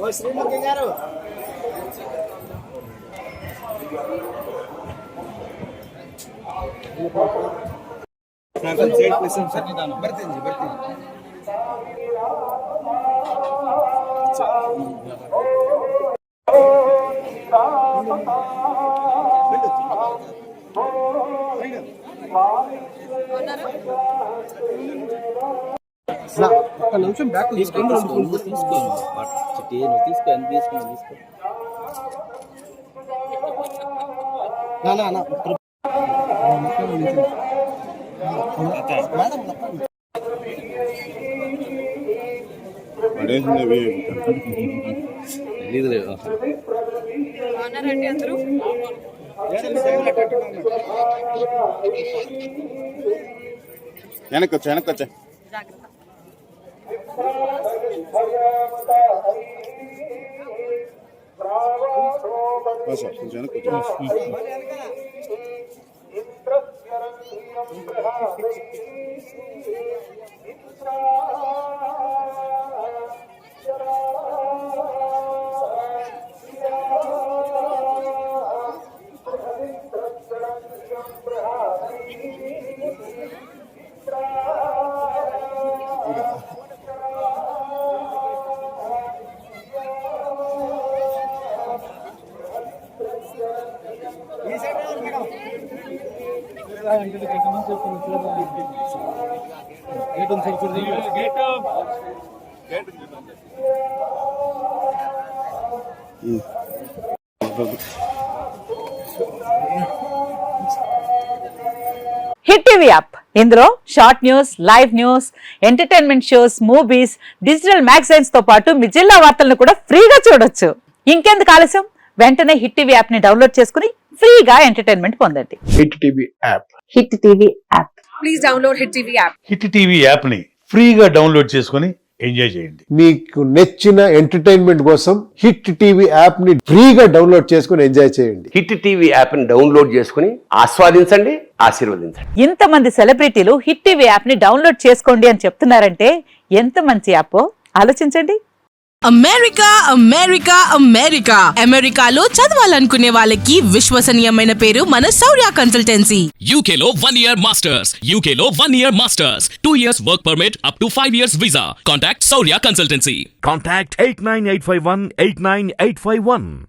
ఓ శ్రీముఖి గారు ಬರ್ತೀನಿ ఒక్క నిమిషం బ్యాక్ తీసుకో తీసుకో వెనకొచ్చా హిట్ టీవీ యాప్ ఇందులో short news, live news, entertainment shows, movies, digital magazines తో పాటు మీ జిల్లా వార్తలను కూడా ఫ్రీగా చూడొచ్చు. ఇంకెందుకు ఆలస్యం, వెంటనే హిట్ టీవీ యాప్ ని డౌన్లోడ్ చేసుకుని ఫ్రీగా ఎంటర్టైన్మెంట్ పొందండి. Hit TV app. Hit TV app. Please download hit TV app. Hit TV app ని ఫ్రీగా డౌన్లోడ్ చేసుకుని ఎంజాయ్ చేయండి. మీకు నచ్చిన ఎంటర్టైన్మెంట్ కోసం హిట్ టీవీ యాప్ ని ఫ్రీగా డౌన్లోడ్ చేసుకుని ఎంజాయ్ చేయండి. హిట్ టీవీ యాప్ ని డౌన్లోడ్ చేసుకుని ఆస్వాదించండి, ఆశీర్వదించండి. ఇంతమంది సెలబ్రిటీలు హిట్ టీవీ యాప్ ని డౌన్లోడ్ చేసుకోండి అని చెప్తున్నారంటే ఎంత మంచి యాప్ ఆలోచించండి. అమెరికా అమెరికా అమెరికా అమెరికాలో చదవాలనుకునే వాళ్ళకి విశ్వసనీయమైన పేరు మన శౌర్య కన్సల్టెన్సీ. UK లో 1 year masters, UK లో 1 year masters, 2 years work permit up to 5 years visa. Contact Saurya Consultancy. Contact 89851 89851.